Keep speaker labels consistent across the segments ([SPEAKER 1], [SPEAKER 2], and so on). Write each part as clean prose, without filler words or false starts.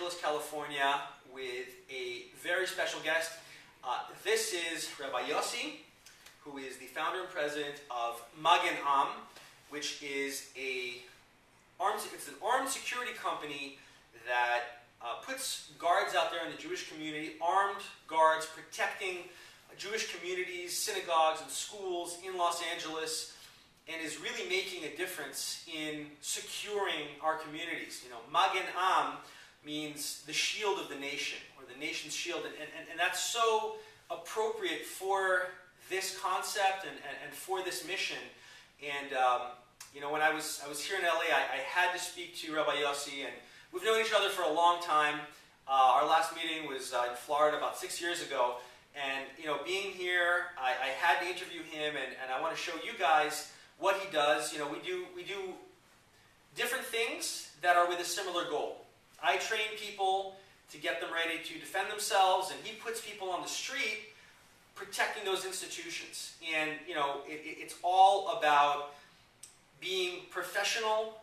[SPEAKER 1] Angeles, California, with a very special guest. This is Rabbi Yossi, who is the founder and president of Magen Am, which is it's an armed security company that puts guards out there in the Jewish community, armed guards protecting Jewish communities, synagogues, and schools in Los Angeles, and is really making a difference in securing our communities. You know, Magen Am means the shield of the nation, or the nation's shield, and that's so appropriate for this concept and for this mission. And you know, when I was here in LA, I had to speak to Rabbi Yossi, and we've known each other for a long time. Our last meeting was in Florida about 6 years ago, and you know, being here, I had to interview him, and I want to show you guys what he does. You know, we do different things that are with a similar goal. I train people to get them ready to defend themselves, and he puts people on the street protecting those institutions. And you know, it's all about being professional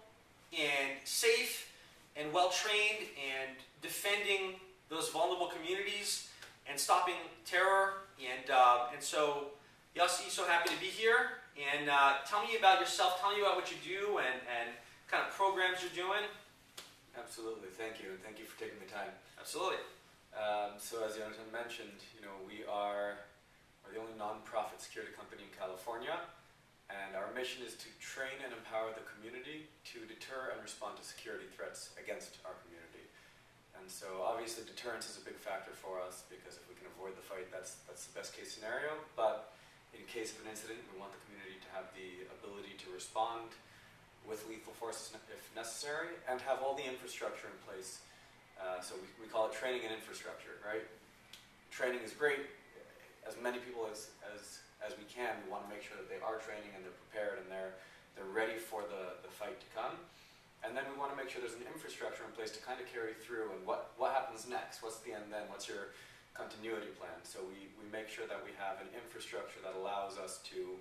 [SPEAKER 1] and safe and well-trained and defending those vulnerable communities and stopping terror. And so, Yossi, so happy to be here. And tell me about yourself. Tell me about what you do and kind of programs you're doing.
[SPEAKER 2] Absolutely, thank you, and thank you for taking the time.
[SPEAKER 1] Absolutely.
[SPEAKER 2] So as Jonathan mentioned, you know, we are the only non-profit security company in California, and our mission is to train and empower the community to deter and respond to security threats against our community. And so obviously deterrence is a big factor for us, because if we can avoid the fight, that's the best case scenario. But in case of an incident, we want the community to have the ability to respond with lethal force if necessary, and have all the infrastructure in place. So we call it training and infrastructure, right? Training is great. As many people as we can, we want to make sure that they are training and they're prepared and they're ready for the fight to come. And then we want to make sure there's an infrastructure in place to kind of carry through, and what happens next? What's the end then? What's your continuity plan? So we make sure that we have an infrastructure that allows us to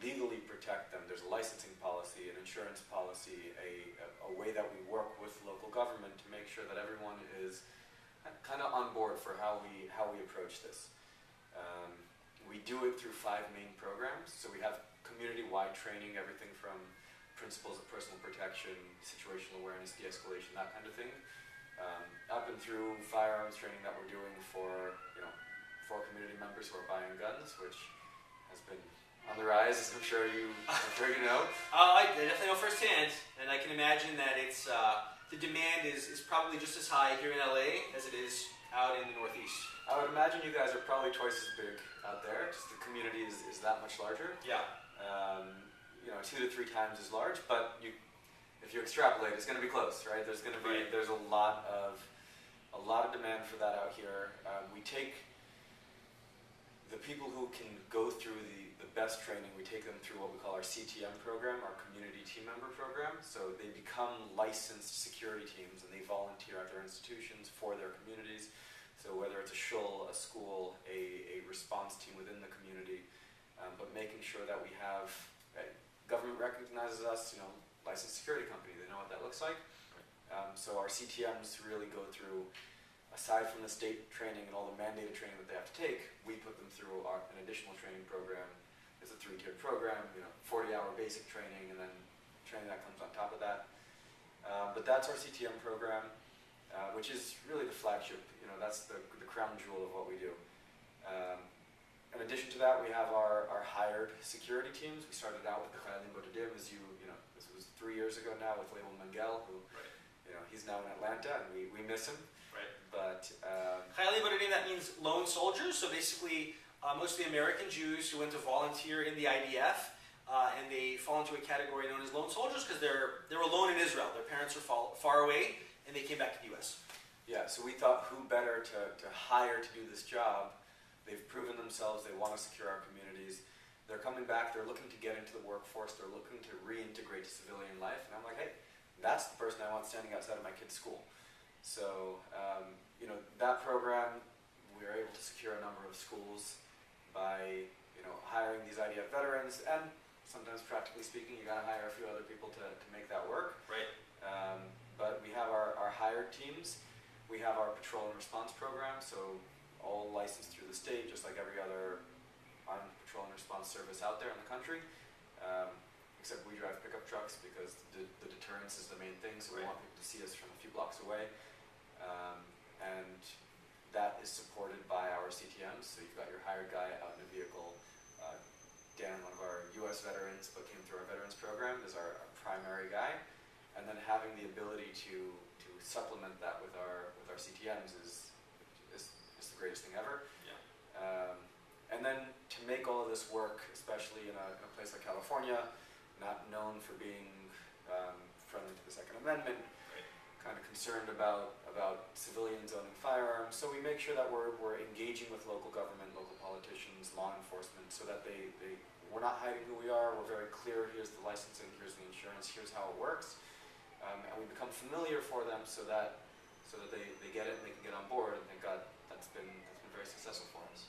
[SPEAKER 2] legally protect them. There's a licensing policy, an insurance policy, a way that we work with local government to make sure that everyone is kind of on board for how we approach this. We do it through 5 main programs. So we have community-wide training, everything from principles of personal protection, situational awareness, de-escalation, that kind of thing, up and through firearms training that we're doing for community members who are buying guns, which has been on the rise, as I'm sure you know.
[SPEAKER 1] I definitely know firsthand, and I can imagine that it's the demand is probably just as high here in LA as it is out in the Northeast.
[SPEAKER 2] I would imagine you guys are probably twice as big out there. Just the community is that much larger.
[SPEAKER 1] Yeah.
[SPEAKER 2] You know, 2 to 3 times as large, but if you extrapolate, it's going to be close, right? There's going to be there's a lot of demand for that out here. We take the people who can go through the best training, we take them through what we call our CTM program, our Community Team Member Program. So they become licensed security teams, and they volunteer at their institutions for their communities. So whether it's a shul, a school, a response team within the community, but making sure that we have, government recognizes us, you know, licensed security company, they know what that looks like. So our CTMs really go through, aside from the state training and all the mandated training that they have to take, we put them through an additional training program. It's a 3-tiered program, you know, 40-hour basic training, and then training that comes on top of that. But that's our CTM program, which is really the flagship. You know, that's the crown jewel of what we do. In addition to that, we have our hired security teams. We started out with the Chayalim Bodedim, as you know, this was 3 years ago now, with Label Mengel, who, you know, he's now in Atlanta, and we miss him.
[SPEAKER 1] Right.
[SPEAKER 2] But
[SPEAKER 1] Chayalim Bodedim, that means lone soldiers. So basically, mostly American Jews who went to volunteer in the IDF, and they fall into a category known as lone soldiers because they're alone in Israel. Their parents are far away, and they came back to the U.S.
[SPEAKER 2] Yeah, so we thought, who better to hire to do this job? They've proven themselves. They want to secure our communities. They're coming back. They're looking to get into the workforce. They're looking to reintegrate to civilian life. And I'm like, hey, that's the person I want standing outside of my kid's school. So, you know, that program, we were able to secure a number of schools by, you know, hiring these IDF veterans, and sometimes, practically speaking, you got to hire a few other people to make that work.
[SPEAKER 1] Right.
[SPEAKER 2] But we have our hired teams. we have our patrol and response program, so all licensed through the state, just like every other armed patrol and response service out there in the country. Except we drive pickup trucks because the deterrence is the main thing, so we want people to see us from a few blocks away. And that is supported by our CTMs, so you've got your hired guy out in a vehicle. Dan, one of our US veterans, but came through our veterans program, is our primary guy. And then having the ability to supplement that with our CTMs is the greatest thing ever. Yeah. And then to make all of this work, especially in a place like California, not known for being friendly to the Second Amendment, kind of concerned about civilians owning firearms. So we make sure that we're engaging with local government, local politicians, law enforcement, so that we're not hiding who we are. We're very clear. Here's the licensing. Here's the insurance. Here's how it works, and we become familiar for them so that they get it and they can get on board. And thank God that's been very successful for us.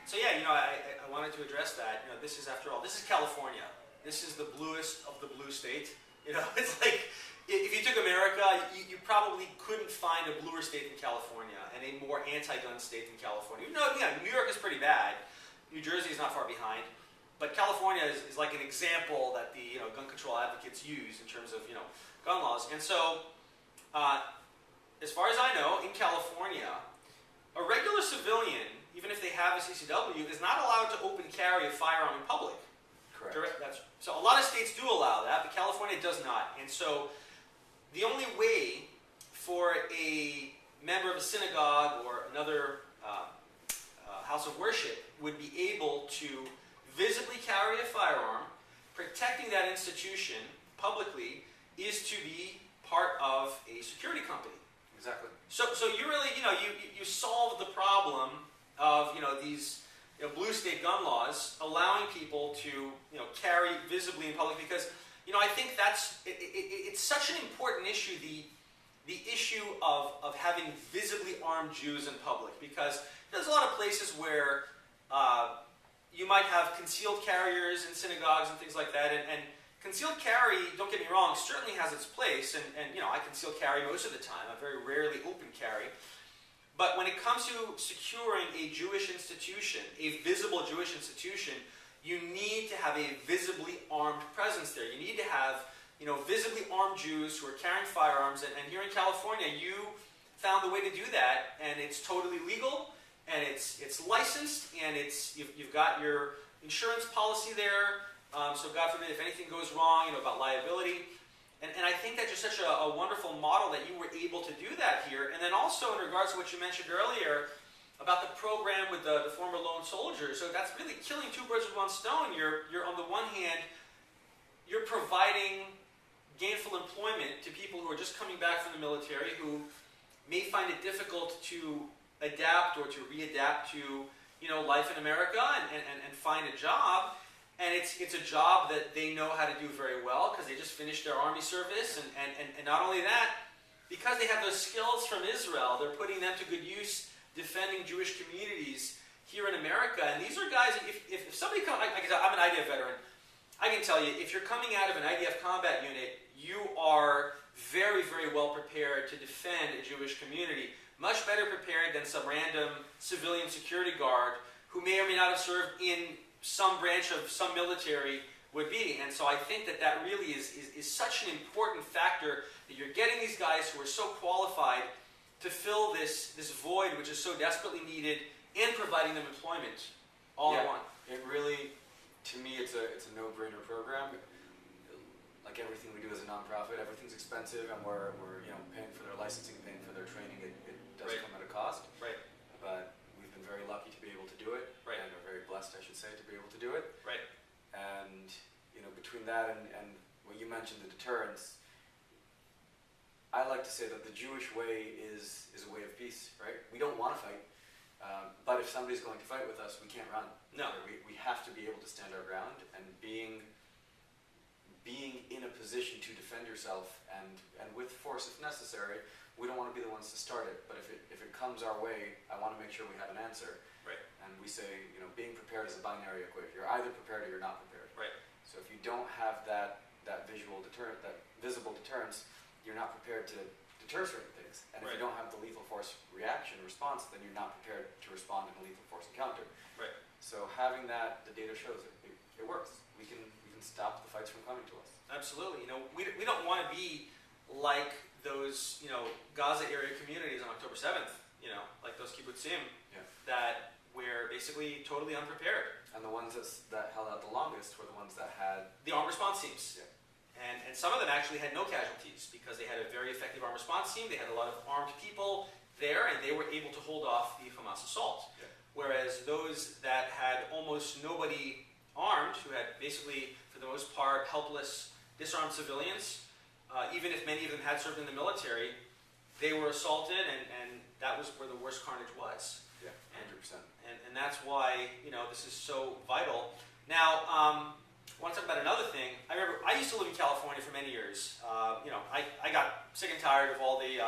[SPEAKER 1] So yeah, I wanted to address that. This is, after all, this is California. This is the bluest of the blue state. It's like, if you took America, you probably couldn't find a bluer state than California and a more anti-gun state than California. New York is pretty bad. New Jersey is not far behind. But California is like an example that the gun control advocates use in terms of gun laws. And so, as far as I know, in California, a regular civilian, even if they have a CCW, is not allowed to open carry a firearm in public.
[SPEAKER 2] Correct.
[SPEAKER 1] So a lot of states do allow that, but California does not. And so the only way for a member of a synagogue or another house of worship would be able to visibly carry a firearm, protecting that institution publicly, is to be part of a security company.
[SPEAKER 2] Exactly.
[SPEAKER 1] So you really, you solve the problem of these blue state gun laws allowing people to carry visibly in public, because I think it's such an important issue, the issue of having visibly armed Jews in public, because there's a lot of places where you might have concealed carriers in synagogues and things like that, and concealed carry, don't get me wrong, certainly has its place, and I conceal carry most of the time. I very rarely open carry. But when it comes to securing a Jewish institution, a visible Jewish institution, you need to have a visibly armed presence there. You need to have, visibly armed Jews who are carrying firearms. And here in California, you found the way to do that, and it's totally legal, and it's licensed, and you've got your insurance policy there. So God forbid if anything goes wrong, about liability. And I think that's just such a wonderful model that you were able to do that here. And then also in regards to what you mentioned earlier about the program with the former lone soldiers. So that's really killing two birds with one stone. You're on the one hand, you're providing gainful employment to people who are just coming back from the military, who may find it difficult to adapt or to readapt to life in America and find a job. And it's a job that they know how to do very well because they just finished their army service. And not only that, because they have those skills from Israel, they're putting them to good use defending Jewish communities here in America. And these are guys, if somebody comes, I'm an IDF veteran, I can tell you, if you're coming out of an IDF combat unit, you are very, very well prepared to defend a Jewish community. Much better prepared than some random civilian security guard who may or may not have served in some branch of some military would be. And so I think that really is such an important factor, that you're getting these guys who are so qualified to fill this void which is so desperately needed, and providing them employment all in one.
[SPEAKER 2] It really, to me, it's a no-brainer program. Like everything we do as a nonprofit, everything's expensive, and we're paying for their licensing, paying for their training. It does come at a cost.
[SPEAKER 1] Right.
[SPEAKER 2] But we've been very lucky to be able to do it.
[SPEAKER 1] Right.
[SPEAKER 2] And we're very blessed, I should say, to be able to do it.
[SPEAKER 1] Right.
[SPEAKER 2] And between that and what you mentioned, the deterrence, I like to say that the Jewish way is a way of peace. Right. We don't want to fight, but if somebody's going to fight with us, we can't run.
[SPEAKER 1] No.
[SPEAKER 2] We have to be able to stand our ground, and being in a position to defend yourself and with force if necessary. We don't want to be the ones to start it, but if it comes our way, I want to make sure we have an answer.
[SPEAKER 1] Right.
[SPEAKER 2] And we say, being prepared is a binary equation. You're either prepared or you're not prepared.
[SPEAKER 1] Right.
[SPEAKER 2] So if you don't have that visual deterrent, that visible deterrence, you're not prepared to deter certain things. And if you don't have the lethal force reaction response, then you're not prepared to respond in a lethal force encounter.
[SPEAKER 1] Right.
[SPEAKER 2] So having that, the data shows it works. We can stop the fights from coming to us.
[SPEAKER 1] Absolutely. You know, we don't want to be like those, you know, Gaza area communities on October 7th, you know, like those kibbutzim that were basically totally unprepared.
[SPEAKER 2] And the ones that held out the longest were the ones that had
[SPEAKER 1] the armed response teams.
[SPEAKER 2] Yeah.
[SPEAKER 1] And some of them actually had no casualties because they had a very effective armed response team. They had a lot of armed people there, and they were able to hold off the Hamas assault.
[SPEAKER 2] Yeah.
[SPEAKER 1] Whereas those that had almost nobody armed, who had basically, for the most part, helpless, disarmed civilians, even if many of them had served in the military, they were assaulted, and that was where the worst carnage was.
[SPEAKER 2] Yeah, 100%.
[SPEAKER 1] And that's why, you know, this is so vital. Now, I want to talk about another thing. I remember I used to live in California for many years. You know, I got sick and tired of all the,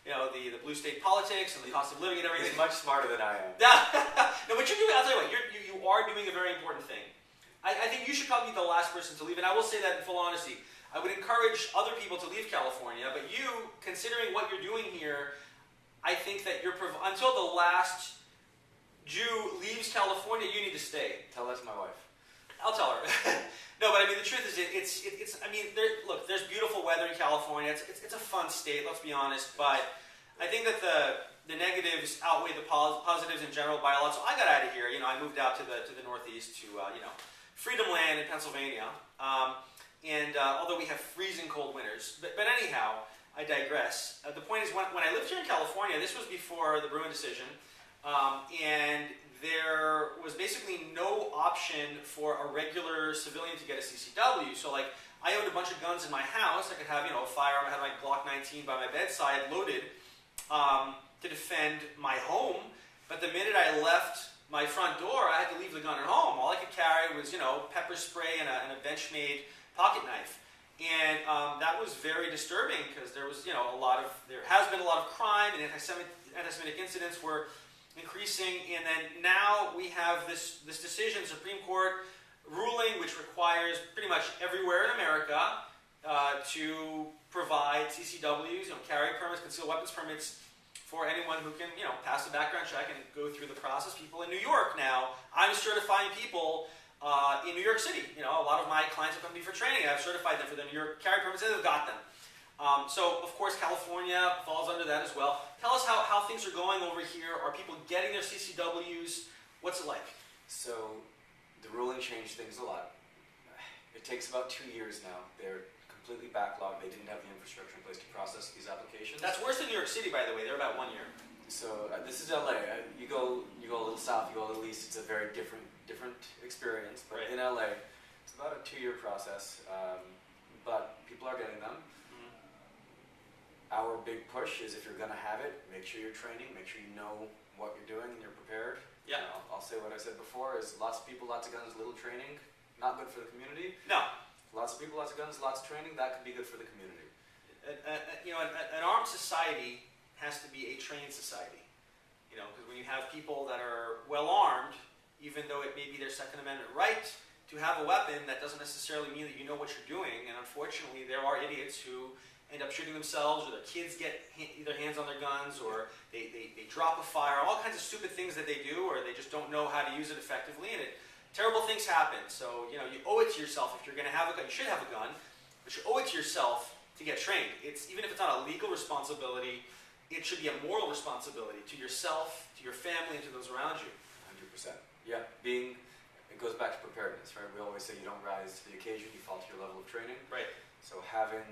[SPEAKER 1] you know, the blue state politics and the cost of living and everything.
[SPEAKER 2] He's much smarter than I am.
[SPEAKER 1] No, but you're doing, I'll tell you what, you are doing a very important thing. I think you should probably be the last person to leave, and I will say that in full honesty. I would encourage other people to leave California, but you, considering what you're doing here, I think that you're, until the last Jew leaves California, you need to stay.
[SPEAKER 2] Tell that to my wife.
[SPEAKER 1] I'll tell her. No, but I mean, the truth is, it's I mean, look, there's beautiful weather in California. It's a fun state, let's be honest, but I think that the negatives outweigh the positives in general by a lot. So I got out of here. You know, I moved out to the Northeast to, you know, Freedom Land in Pennsylvania. Although we have freezing cold winters, but anyhow, I digress. The point is, when I lived here in California, this was before the Bruin decision, and there was basically no option for a regular civilian to get a CCW. So, like, I owned a bunch of guns in my house. I could have, you know, a firearm. I had my Glock 19 by my bedside, loaded, to defend my home. But the minute I left my front door, I had to leave the gun at home. All I could carry was, you know, pepper spray and a bench-made pocket knife. And that was very disturbing because there was, you know, there has been a lot of crime, and anti-Semitic incidents were increasing. And then now we have this decision, Supreme Court ruling, which requires pretty much everywhere in America to provide CCWs, you know, carry permits, concealed weapons permits, for anyone who can, you know, pass the background check and go through the process. People in New York now, I'm certifying people in New York City. You know, a lot of my clients have come to me for training. I've certified them for the New York carry permits, and they've got them. So, of course, California falls under that as well. Tell us how things are going over here. Are people getting their CCWs? What's it like?
[SPEAKER 2] So, the ruling changed things a lot. It takes about 2 years now. They're completely backlogged. They didn't have the infrastructure in place to process these applications.
[SPEAKER 1] That's worse than New York City, by the way. They're about 1 year.
[SPEAKER 2] So this is LA. You go a little south, you go a little east. It's a very different experience. But in LA, it's about a 2-year process. But people are getting them.
[SPEAKER 1] Mm-hmm.
[SPEAKER 2] Our big push is, if you're going to have it, make sure you're training. Make sure you know what you're doing and you're prepared.
[SPEAKER 1] Yeah.
[SPEAKER 2] You know, I'll say what I said before: is lots of people, lots of guns, little training, not good for the community.
[SPEAKER 1] No.
[SPEAKER 2] Lots of people, lots of guns, lots of training, that could be good for the community.
[SPEAKER 1] You know, an armed society has to be a trained society. You know, because when you have people that are well armed, even though it may be their Second Amendment right to have a weapon, that doesn't necessarily mean that you know what you're doing. And unfortunately, there are idiots who end up shooting themselves, or their kids get either hands on their guns, or they drop a firearm, all kinds of stupid things that they do, or they just don't know how to use it effectively, and terrible things happen. So, you know, you owe it to yourself. If you're going to have a gun, you should have a gun, but you owe it to yourself to get trained. Even if it's not a legal responsibility, it should be a moral responsibility to yourself, to your family, and to those around you.
[SPEAKER 2] 100%. Yeah, it goes back to preparedness, right? We always say you don't rise to the occasion, you fall to your level of training.
[SPEAKER 1] Right.
[SPEAKER 2] So having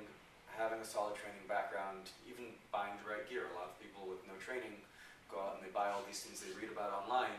[SPEAKER 2] a solid training background, even buying the right gear. A lot of people with no training go out and they buy all these things they read about online.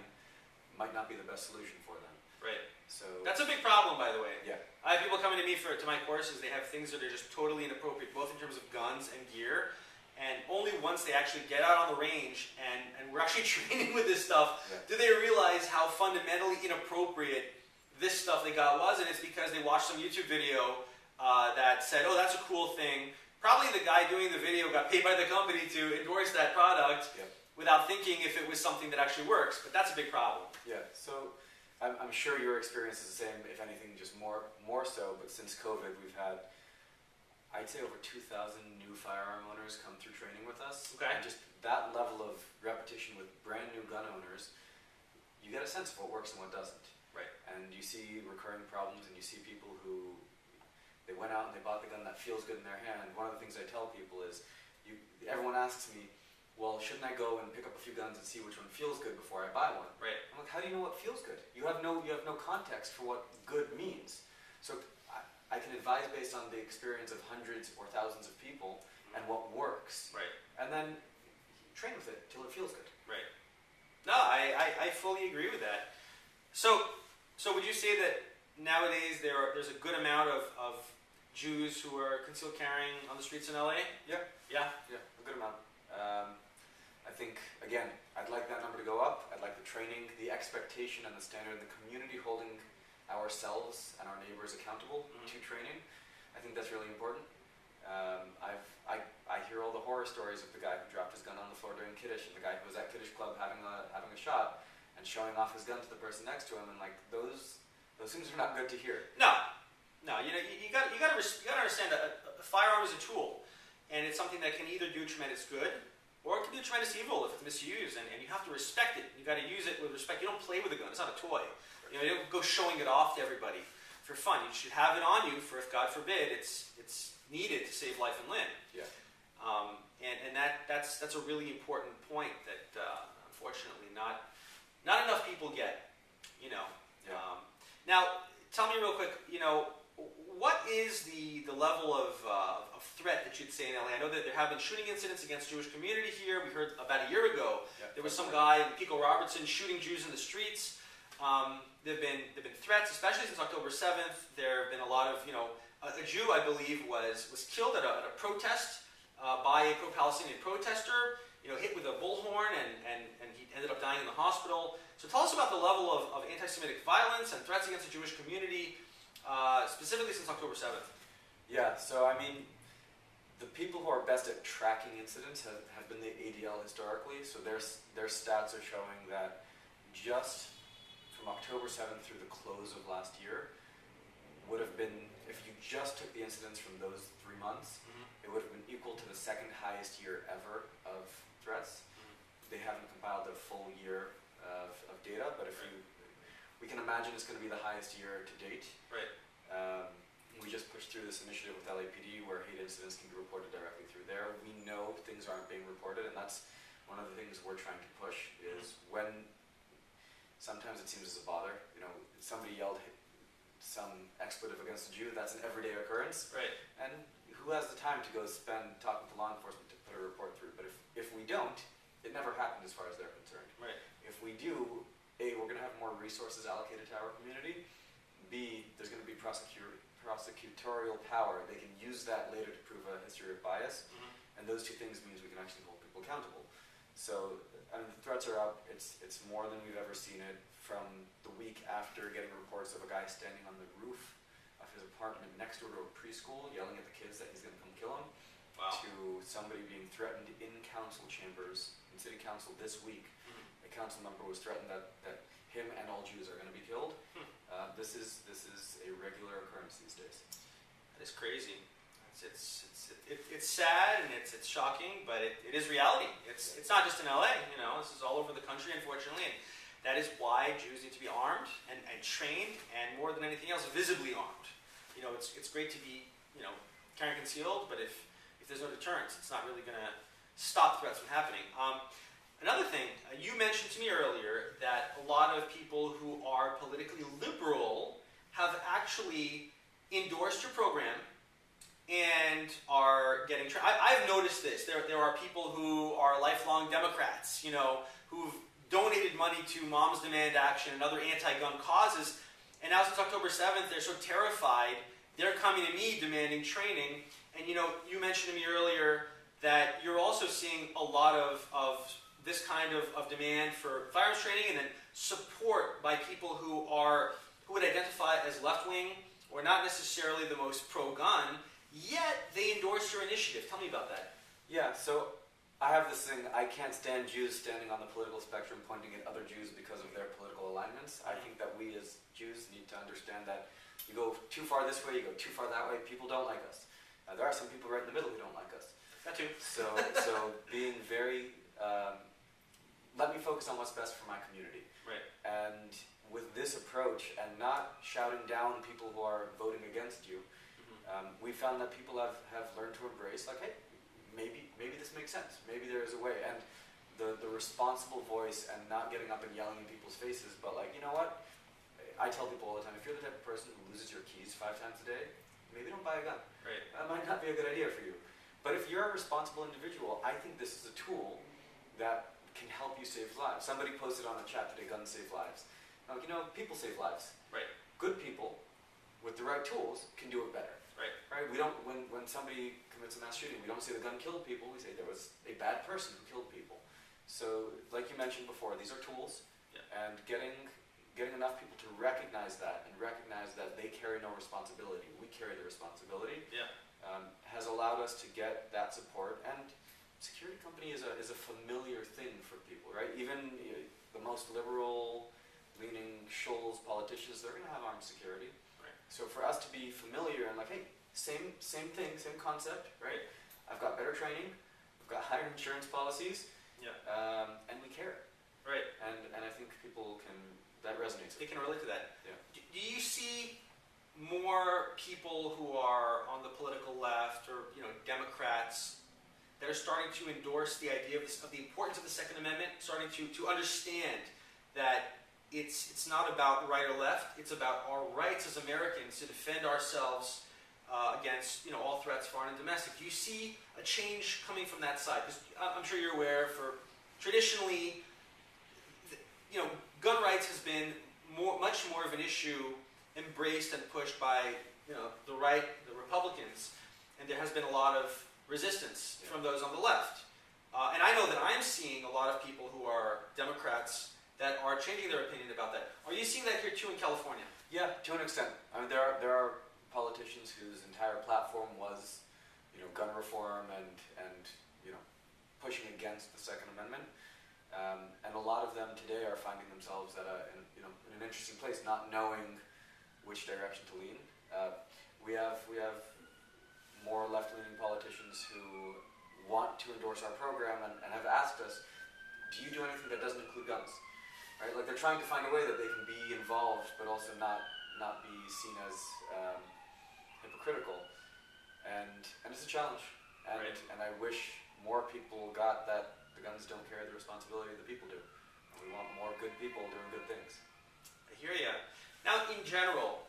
[SPEAKER 2] Might not be the best solution for them.
[SPEAKER 1] Right.
[SPEAKER 2] So
[SPEAKER 1] that's a big problem, by the way.
[SPEAKER 2] Yeah.
[SPEAKER 1] I have people coming to me to my courses. They have things that are just totally inappropriate, both in terms of guns and gear. And only once they actually get out on the range and we're actually training with this stuff, do they realize how fundamentally inappropriate this stuff they got was. And it's because they watched some YouTube video that said, oh, that's a cool thing. Probably the guy doing the video got paid by the company to endorse that product without thinking if it was something that actually works. But that's a big problem.
[SPEAKER 2] Yeah. So I'm sure your experience is the same, if anything, just more so. But since COVID, we've had, I'd say over 2,000 new firearm owners come through training with us.
[SPEAKER 1] Okay.
[SPEAKER 2] And just that level of repetition with brand new gun owners, you get a sense of what works and what doesn't.
[SPEAKER 1] Right.
[SPEAKER 2] And you see recurring problems, and you see people who, they went out and they bought the gun that feels good in their hand. One of the things I tell people is, everyone asks me, well, shouldn't I go and pick up a few guns and see which one feels good before I buy one?
[SPEAKER 1] Right.
[SPEAKER 2] I'm like, how do you know what feels good? You have no context for what good means. So I can advise based on the experience of hundreds or thousands of people and what works.
[SPEAKER 1] Right.
[SPEAKER 2] And then train with it till it feels good.
[SPEAKER 1] Right. No, I fully agree with that. So would you say that nowadays there's a good amount of Jews who are concealed carrying on the streets in LA?
[SPEAKER 2] Yeah.
[SPEAKER 1] Yeah?
[SPEAKER 2] Yeah, a good amount. I think, again, I'd like that number to go up. I'd like the training, the expectation and the standard, the community holding ourselves and our neighbors accountable to training. I think that's really important. I hear all the horror stories of the guy who dropped his gun on the floor during Kiddush, and the guy who was at Kiddush Club having a shot and showing off his gun to the person next to him, and like those things are not good to hear.
[SPEAKER 1] No. You know, you got to understand that a firearm is a tool, and it's something that can either do tremendous good or it can do tremendous evil if it's misused, and you have to respect it. You got to use it with respect. You don't play with a gun; it's not a toy. You know, you don't go showing it off to everybody for fun. You should have it on you for if God forbid it's needed to save life and limb.
[SPEAKER 2] Yeah.
[SPEAKER 1] And that's a really important point that unfortunately not enough people get. You know.
[SPEAKER 2] Yeah.
[SPEAKER 1] Now, tell me real quick. You know, what is the level of threat that you'd say in LA? I know that there have been shooting incidents against Jewish community here. We heard about a year ago there was some guy, Pico Robertson, shooting Jews in the streets. There've been threats, especially since October 7th. There have been a lot of, you know, a Jew, I believe, was killed at a protest by a pro-Palestinian protester. You know, hit with a bullhorn, and he ended up dying in the hospital. So tell us about the level of anti-Semitic violence and threats against the Jewish community, specifically since October 7th.
[SPEAKER 2] Yeah. So I mean, the people who are best at tracking incidents have been the ADL historically. So their stats are showing that just from October 7th through the close of last year would have been, if you just took the incidents from those 3 months, it would have been equal to the second highest year ever of threats. They haven't compiled a full year of data, but we can imagine it's going to be the highest year to date.
[SPEAKER 1] Right.
[SPEAKER 2] We just pushed through this initiative with LAPD where hate incidents can be reported directly through there. We know things aren't being reported, and that's one of the things we're trying to push is when sometimes it seems as a bother. You know, somebody yelled some expletive against a Jew, that's an everyday occurrence.
[SPEAKER 1] Right.
[SPEAKER 2] And who has the time to go spend talking to law enforcement to put a report through? But if we don't, it never happened as far as they're concerned.
[SPEAKER 1] Right.
[SPEAKER 2] If we do, A, we're going to have more resources allocated to our community. B, there's going to be prosecutorial power. They can use that later to prove a history of bias. And those two things means we can actually hold people accountable. So, I mean, the threats are up. It's more than we've ever seen it. From the week after getting reports of a guy standing on the roof of his apartment next door to a preschool yelling at the kids that he's going to come kill him, to somebody being threatened in council chambers in city council this week. A council member was threatened that him and all Jews are going to be killed. This is a regular occurrence these days.
[SPEAKER 1] That is crazy. It's sad and it's shocking, but it is reality. It's not just in LA. You know, this is all over the country, unfortunately. And that is why Jews need to be armed and trained, and more than anything else, visibly armed. You know, it's great to be, you know, carrying concealed, but if there's no deterrence, it's not really going to stop threats from happening. Another thing, you mentioned to me earlier that a lot of people who are politically liberal have actually endorsed your program and are getting trained. I've noticed this. There are people who are lifelong Democrats, you know, who've donated money to Moms Demand Action and other anti-gun causes, and now since October 7th, they're so terrified, they're coming to me demanding training. And you know, you mentioned to me earlier that you're also seeing a lot of this kind of demand for firearms training, and then support by people who would identify as left-wing or not necessarily the most pro-gun, yet they endorse your initiative. Tell me about that.
[SPEAKER 2] Yeah, so I have this thing, I can't stand Jews standing on the political spectrum pointing at other Jews because of their political alignments. I think that we as Jews need to understand that you go too far this way, you go too far that way, people don't like us. There are some people right in the middle who don't like us.
[SPEAKER 1] That too.
[SPEAKER 2] So being very, let me focus on what's best for my community.
[SPEAKER 1] Right.
[SPEAKER 2] And with this approach, and not shouting down people who are voting against you, we found that people have learned to embrace, like, hey, maybe this makes sense. Maybe there is a way. And the responsible voice, and not getting up and yelling in people's faces, but like, you know what? I tell people all the time, if you're the type of person who loses your keys 5 times a day, maybe don't buy a gun.
[SPEAKER 1] Right.
[SPEAKER 2] That might not be a good idea for you. But if you're a responsible individual, I think this is a tool that can help you save lives. Somebody posted on the chat today, guns save lives. Now, you know, people save lives.
[SPEAKER 1] Right.
[SPEAKER 2] Good people, with the right tools, can do it better.
[SPEAKER 1] Right.
[SPEAKER 2] Right? We don't, when somebody commits a mass shooting, we don't say the gun killed people, we say there was a bad person who killed people. So, like you mentioned before, these are tools, and getting enough people to recognize that, and recognize that they carry no responsibility, we carry the responsibility, has allowed us to get that support. And security company is a familiar thing for people, right? Even the most liberal-leaning Shoals politicians, they're going to have armed security.
[SPEAKER 1] Right.
[SPEAKER 2] So for us to be familiar and like, hey, same thing, same concept, right? I've got better training, I've got higher insurance policies, and we care.
[SPEAKER 1] Right.
[SPEAKER 2] And I think people can, that resonates.
[SPEAKER 1] They can relate to that.
[SPEAKER 2] Yeah.
[SPEAKER 1] Do you see more people who are on the political left, or Democrats, that are starting to endorse the idea of the importance of the Second Amendment, starting to understand that it's not about right or left, it's about our rights as Americans to defend ourselves against all threats, foreign and domestic? Do you see a change coming from that side? Because I'm sure you're aware, for traditionally, gun rights has been much more of an issue embraced and pushed by the right, the Republicans, and there has been a lot of resistance from those on the left. And I know that I'm seeing a lot of people who are Democrats that are changing their opinion about that. Are you seeing that here too in California?
[SPEAKER 2] Yeah, to an extent. I mean, there are politicians whose entire platform was, gun reform and pushing against the Second Amendment. And a lot of them today are finding themselves at in an interesting place, not knowing which direction to lean. We have more left-leaning politicians who want to endorse our program and have asked us, do you do anything that doesn't include guns? Right? Like, they're trying to find a way that they can be involved, but also not be seen as hypocritical. And it's a challenge. And I wish more people got that the guns don't carry the responsibility that people do. And we want more good people doing good things.
[SPEAKER 1] I hear you. Now, in general,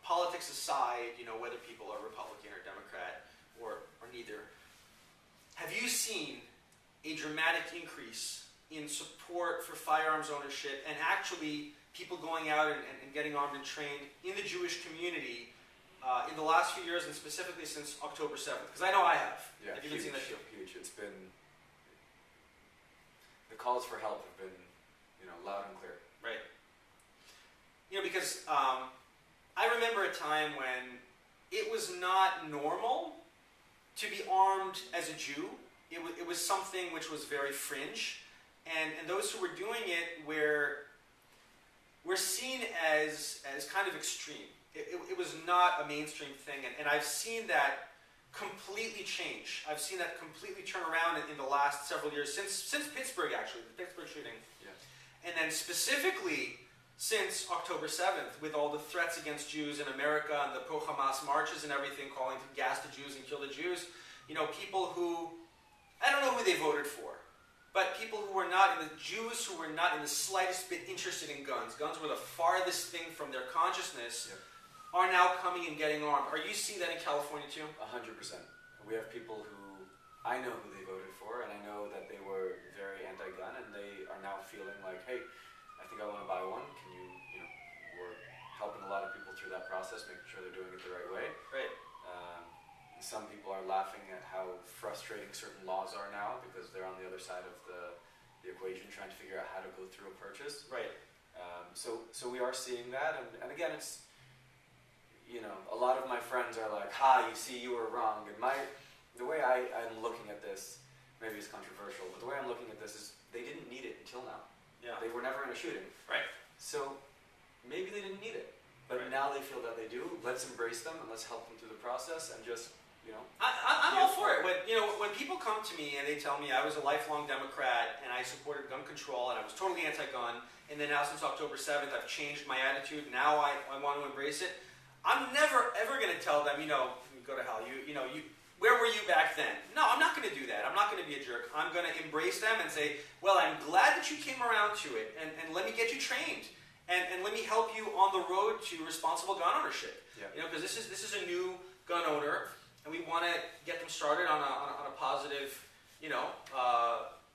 [SPEAKER 1] politics aside, whether people are Republican or Democrat or neither, have you seen a dramatic increase in support for firearms ownership, and actually people going out and getting armed and trained in the Jewish community in the last few years, and specifically since October 7th? Because I know I have.
[SPEAKER 2] Yeah,
[SPEAKER 1] have you been seeing that too?
[SPEAKER 2] Huge. It's been, the calls for help have been, loud and clear.
[SPEAKER 1] Right. Because I remember a time when it was not normal to be armed as a Jew. It was something which was very fringe, and those who were doing it were seen as kind of extreme. It was not a mainstream thing, and I've seen that completely change. I've seen that completely turn around in the last several years, since Pittsburgh, actually, the Pittsburgh shooting.
[SPEAKER 2] Yeah.
[SPEAKER 1] And then specifically since October 7th, with all the threats against Jews in America and the pro-Hamas marches and everything, calling to gas the Jews and kill the Jews, people who, I don't know who they voted for, but people who were not, the Jews who were not in the slightest bit interested in guns. Guns were the farthest thing from their consciousness.
[SPEAKER 2] Yep.
[SPEAKER 1] Are now coming and getting armed. Are you seeing that in California too?
[SPEAKER 2] 100%. We have people who, I know who they voted for, and I know that they were very anti-gun, and they are now feeling like, hey, I think I want to buy one. Can we're helping a lot of people through that process, making sure they're doing it the right way.
[SPEAKER 1] Right.
[SPEAKER 2] Some people are laughing at how frustrating certain laws are now, because they're on the other side of the equation, trying to figure out how to go through a purchase.
[SPEAKER 1] Right.
[SPEAKER 2] So we are seeing that, and again, it's, a lot of my friends are like, you see, you were wrong. And the way I'm looking at this, maybe it's controversial, but the way I'm looking at this is they didn't need it until now.
[SPEAKER 1] Yeah.
[SPEAKER 2] They were never in a shooting.
[SPEAKER 1] Right.
[SPEAKER 2] So maybe they didn't need it, but
[SPEAKER 1] right.
[SPEAKER 2] now they feel that they do. Let's embrace them and let's help them through the process, and just
[SPEAKER 1] I'm all for it. When people come to me and they tell me I was a lifelong Democrat and I supported gun control and I was totally anti-gun, and then now since October 7th I've changed my attitude, now I want to embrace it, I'm never ever going to tell them, go to hell, where were you back then? No, I'm not going to do that. I'm not going to be a jerk. I'm going to embrace them and say, well, I'm glad that you came around to it, and let me get you trained, and let me help you on the road to responsible gun ownership.
[SPEAKER 2] Yeah.
[SPEAKER 1] Because this is a new gun owner, and we want to get them started on a positive,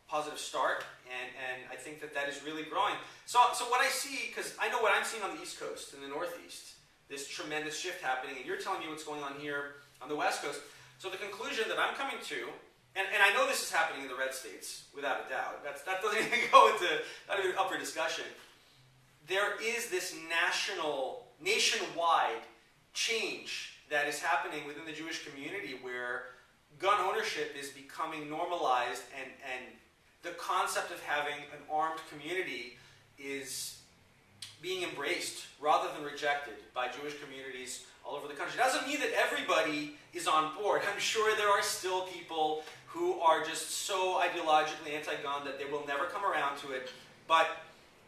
[SPEAKER 1] positive start, and I think that is really growing. So what I see, because I know what I'm seeing on the East Coast and the Northeast, this tremendous shift happening, and you're telling me what's going on here on the West Coast. So the conclusion that I'm coming to, and I know this is happening in the red states, without a doubt. That doesn't even go into not even up for discussion. There is this nationwide change that is happening within the Jewish community where gun ownership is becoming normalized, and the concept of having an armed community is being embraced rather than rejected by Jewish communities all over the country. It doesn't mean that everybody is on board. I'm sure there are still people who are just so ideologically anti-gun that they will never come around to it. But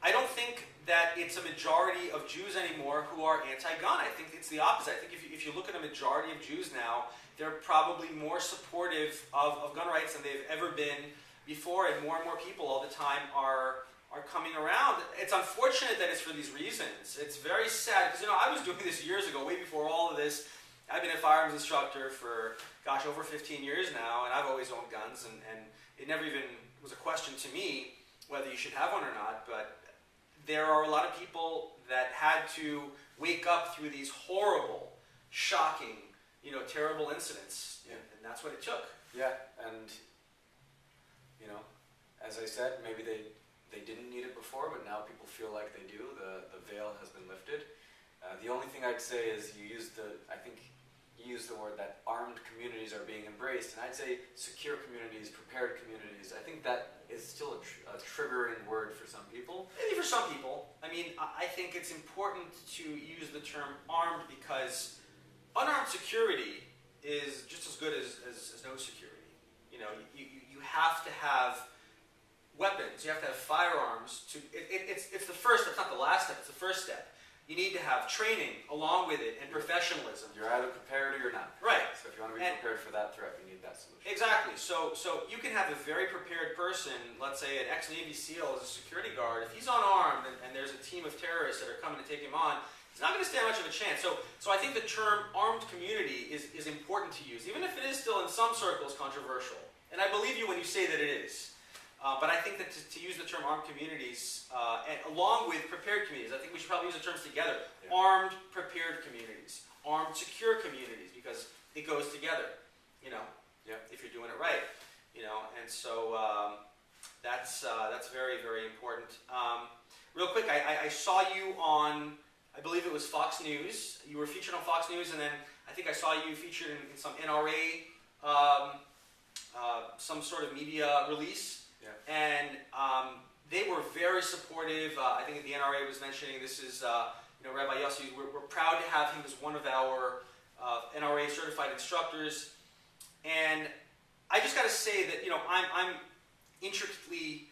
[SPEAKER 1] I don't think that it's a majority of Jews anymore who are anti-gun. I think it's the opposite. I think if you look at a majority of Jews now, they're probably more supportive of gun rights than they've ever been before, and more people all the time are coming around. It's unfortunate that it's for these reasons. It's very sad, because I was doing this years ago, way before all of this. I've been a firearms instructor for, over 15 years now, and I've always owned guns, and it never even was a question to me whether you should have one or not. But there are a lot of people that had to wake up through these horrible, shocking, terrible incidents, and that's what it took.
[SPEAKER 2] Yeah, and as I said, maybe they didn't need it before, but now people feel like they do. The veil has been lifted. The only thing I'd say is you used the word that armed communities are being embraced, and I'd say secure communities, prepared communities. I think that is still a triggering word for some people.
[SPEAKER 1] Maybe for some people. I think it's important to use the term armed because unarmed security is just as good as no security. You have to have weapons, you have to have firearms. It's the first step, it's not the last step, it's the first step. You need to have training along with it and professionalism.
[SPEAKER 2] You're either prepared or you're not.
[SPEAKER 1] Right.
[SPEAKER 2] So if you want to be prepared for that threat, you need that solution.
[SPEAKER 1] Exactly. So you can have a very prepared person, let's say an ex-Navy SEAL as a security guard. If he's unarmed and there's a team of terrorists that are coming to take him on, he's not going to stand much of a chance. So I think the term armed community is important to use, even if it is still in some circles controversial. And I believe you when you say that it is. But I think that to use the term armed communities, along with prepared communities, I think we should probably use the terms together. Yeah. Armed, prepared communities. Armed, secure communities, because it goes together, if you're doing it right. And so that's very, very important. Real quick, I saw you on, I believe it was Fox News. You were featured on Fox News, and then I think I saw you featured in some NRA, some sort of media release.
[SPEAKER 2] Yeah.
[SPEAKER 1] And they were very supportive. I think the NRA was mentioning this is, Rabbi Yossi. We're proud to have him as one of our NRA Certified Instructors. And I just got to say that I'm intricately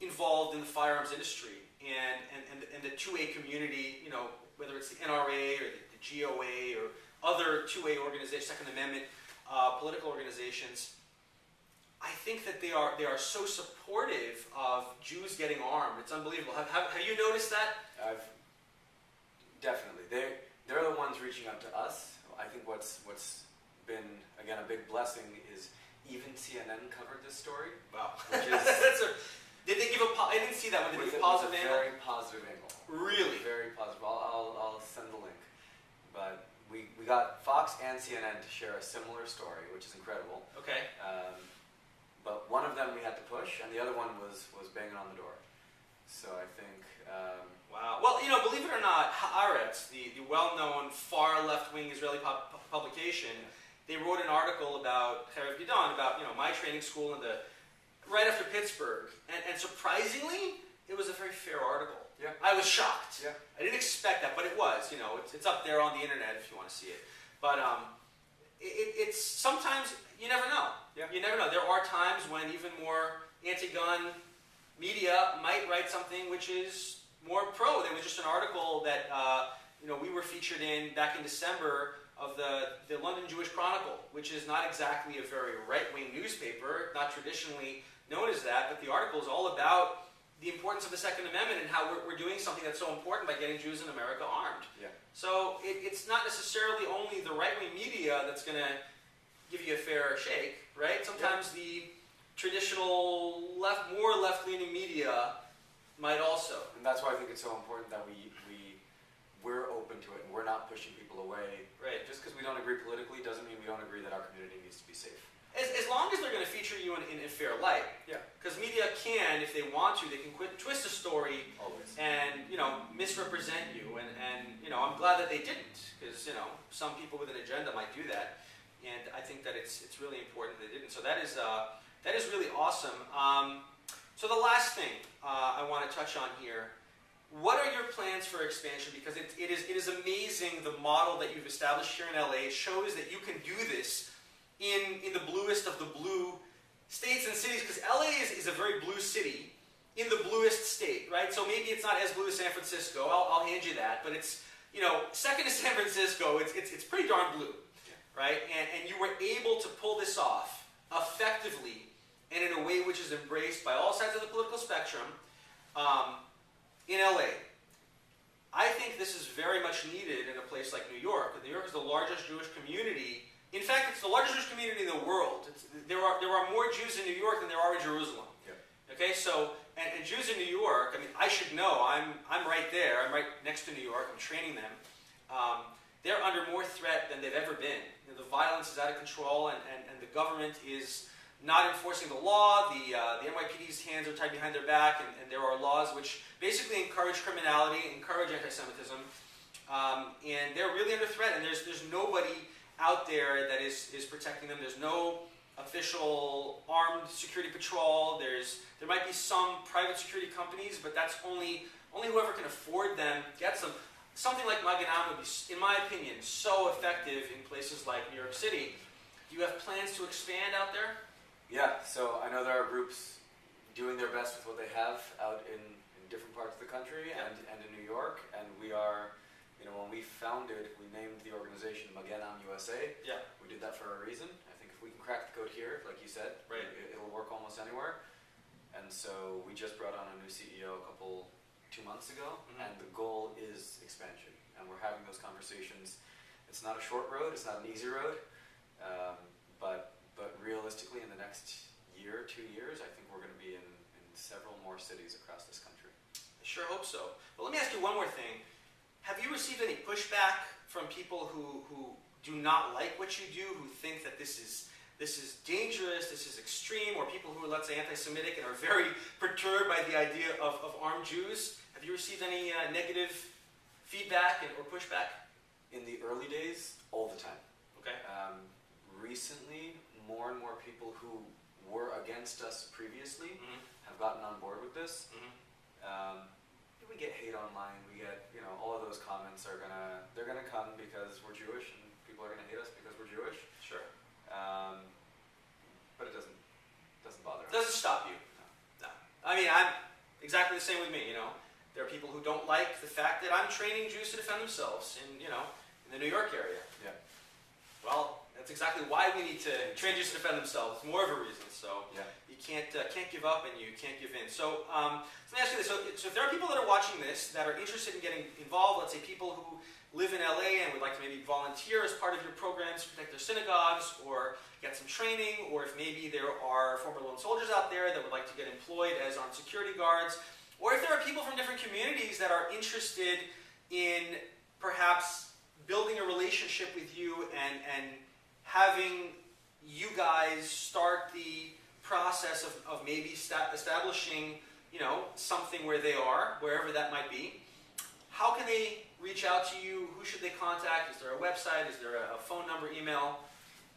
[SPEAKER 1] involved in the firearms industry and the 2A community. Whether it's the NRA or the GOA or other 2A organizations, Second Amendment political organizations. I think that they are so supportive of Jews getting armed. It's unbelievable. Have you noticed that?
[SPEAKER 2] Definitely. They're the ones reaching out to us. I think what's been, again, a big blessing is even CNN covered this story.
[SPEAKER 1] Wow.
[SPEAKER 2] Which is
[SPEAKER 1] did they give I didn't see that one. Did they give a positive angle?
[SPEAKER 2] Very positive angle.
[SPEAKER 1] Really?
[SPEAKER 2] Very positive. I'll send the link. But we got Fox and CNN to share a similar story, which is incredible.
[SPEAKER 1] Okay.
[SPEAKER 2] But one of them we had to push, and the other one was banging on the door. So I think...
[SPEAKER 1] wow. Well, believe it or not, Haaretz, the well-known far left-wing Israeli publication, they wrote an article about Cherev Gidon, about my training school right after Pittsburgh, and surprisingly, it was a very fair article.
[SPEAKER 2] Yeah.
[SPEAKER 1] I was shocked.
[SPEAKER 2] Yeah.
[SPEAKER 1] I didn't expect that, but it was. It's up there on the internet if you want to see it. But it's sometimes you never know.
[SPEAKER 2] Yeah.
[SPEAKER 1] You never know. There are times when even more anti-gun media might write something which is more pro. There was just an article that we were featured in back in December of the London Jewish Chronicle, which is not exactly a very right-wing newspaper, not traditionally known as that, but the article is all about the importance of the Second Amendment and how we're doing something that's so important by getting Jews in America armed.
[SPEAKER 2] Yeah.
[SPEAKER 1] So it's not necessarily only the right-wing media that's going to give you a fair shake, right? Sometimes the traditional more left-leaning media might also.
[SPEAKER 2] And that's why I think it's so important that we're open to it and we're not pushing people away.
[SPEAKER 1] Right.
[SPEAKER 2] Just because we don't agree politically doesn't mean we don't agree that our community needs to be safe.
[SPEAKER 1] As long as they're going to feature you in a fair light.
[SPEAKER 2] Yeah.
[SPEAKER 1] Because media can, if they want to, they can twist a story
[SPEAKER 2] Always.
[SPEAKER 1] and misrepresent you. And I'm glad that they didn't, because some people with an agenda might do that, and I think that it's really important they didn't. So that is really awesome. So the last thing I want to touch on here. What are your plans for expansion? Because it is amazing the model that you've established here in LA. It shows that you can do this in the bluest of the blue states and cities, because LA is a very blue city in the bluest state, right? So maybe it's not as blue as San Francisco. I'll hand you that, but it's second to San Francisco. It's pretty darn blue, right? And you were able to pull this off effectively and in a way which is embraced by all sides of the political spectrum. In LA. I think this is very much needed in a place like New York. New York is the largest Jewish community. In fact, it's the largest Jewish community in the world. There are more Jews in New York than there are in Jerusalem.
[SPEAKER 2] Yeah.
[SPEAKER 1] Okay, so and Jews in New York. I mean, I should know. I'm right there. I'm right next to New York. I'm training them. They're under more threat than they've ever been. The violence is out of control, and the government is not enforcing the law. The NYPD's hands are tied behind their back, and there are laws which basically encourage criminality, encourage anti-Semitism, and they're really under threat. And there's nobody out there that is protecting them. There's no official armed security patrol. There might be some private security companies, but that's only whoever can afford them gets them. Something like Magen Am would be, in my opinion, so effective in places like New York City. Do you have plans to expand out there?
[SPEAKER 2] Yeah, so I know there are groups doing their best with what they have out in different parts of the country and in New York, and we are, when we founded, we named the organization Magen Am USA.
[SPEAKER 1] Yeah.
[SPEAKER 2] We did that for a reason. I think if we can crack the code here, like you said,
[SPEAKER 1] right,
[SPEAKER 2] it'll work almost anywhere. And so we just brought on a new CEO 2 months ago, and the goal is expansion. And we're having those conversations. It's not a short road, it's not an easy road, but realistically, in the next year, 2 years, I think we're going to be in several more cities across this country.
[SPEAKER 1] I sure hope so. But let me ask you one more thing. Have you received any pushback from people who do not like what you do, who think that this is dangerous, this is extreme, or people who are, let's say, anti-Semitic and are very perturbed by the idea of armed Jews? Have you received any negative feedback or pushback?
[SPEAKER 2] In the early days, all the time.
[SPEAKER 1] Okay.
[SPEAKER 2] Recently, more and more people who were against us previously have gotten on board with this. We get hate online. We get, all of those comments they're gonna come because we're Jewish, and people are gonna hate us because we're Jewish.
[SPEAKER 1] Sure.
[SPEAKER 2] But it doesn't bother us.
[SPEAKER 1] Doesn't stop you. No. I mean, I'm exactly the same with me. There are people who don't like the fact that I'm training Jews to defend themselves in the New York area.
[SPEAKER 2] Yeah.
[SPEAKER 1] Well, that's exactly why we need to train Jews to defend themselves. More of a reason. So you can't give up and you can't give in. So let me ask you this. So if there are people that are watching this that are interested in getting involved, let's say people who live in LA and would like to maybe volunteer as part of your programs to protect their synagogues or get some training, or if maybe there are former lone soldiers out there that would like to get employed as armed security guards, or if there are people from different communities that are interested in perhaps building a relationship with you and having you guys start the process of maybe establishing, something where they are, wherever that might be, how can they reach out to you? Who should they contact? Is there a website? Is there a phone number, email?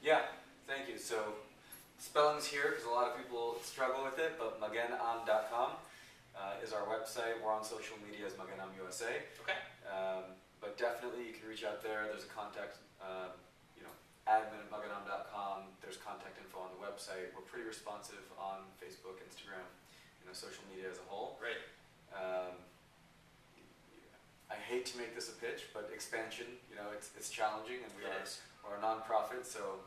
[SPEAKER 2] Yeah, thank you. So spelling's here because a lot of people struggle with it, but magenam.com is our website. We're on social media as Magen Am USA.
[SPEAKER 1] Okay.
[SPEAKER 2] But definitely you can reach out there. There's a contact admin@magenam.com. There's contact info on the website. We're pretty responsive on Facebook, Instagram, social media as a whole.
[SPEAKER 1] Right.
[SPEAKER 2] I hate to make this a pitch, but expansion, it's challenging, and we're a nonprofit, so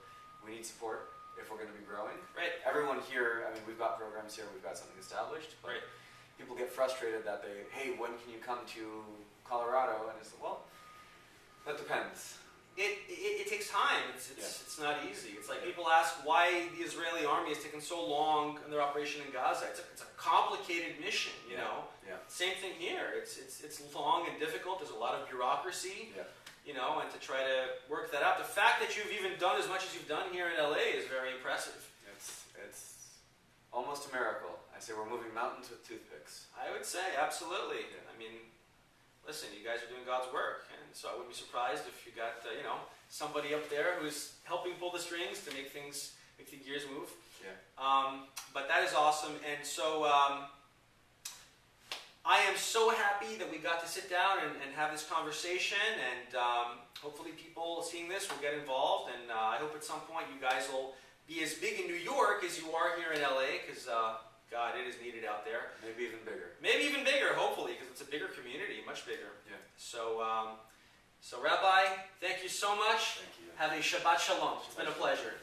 [SPEAKER 2] we need support if we're going to be growing.
[SPEAKER 1] Right.
[SPEAKER 2] Everyone here, we've got programs here, we've got something established, but people get frustrated that hey, when can you come to Colorado? And it's, well, that depends.
[SPEAKER 1] It takes time. It's not easy. It's like people ask why the Israeli army has taken so long in their operation in Gaza. It's a complicated mission, you know.
[SPEAKER 2] Yeah.
[SPEAKER 1] Same thing here. It's long and difficult. There's a lot of bureaucracy, and to try to work that out. The fact that you've even done as much as you've done here in LA is very impressive.
[SPEAKER 2] It's almost a miracle. I say we're moving mountains with toothpicks.
[SPEAKER 1] I would say, absolutely. Yeah. Listen, you guys are doing God's work, and so I wouldn't be surprised if you got, somebody up there who's helping pull the strings to make the gears move.
[SPEAKER 2] Yeah.
[SPEAKER 1] But that is awesome, and so I am so happy that we got to sit down and have this conversation, and hopefully people seeing this will get involved, and I hope at some point you guys will be as big in New York as you are here in LA, because God, it is needed out there.
[SPEAKER 2] Maybe even bigger.
[SPEAKER 1] Maybe even bigger, hopefully, because it's a bigger community, much bigger.
[SPEAKER 2] Yeah.
[SPEAKER 1] So, Rabbi, thank you so much.
[SPEAKER 2] Thank you.
[SPEAKER 1] Have a Shabbat Shalom. It's been a pleasure.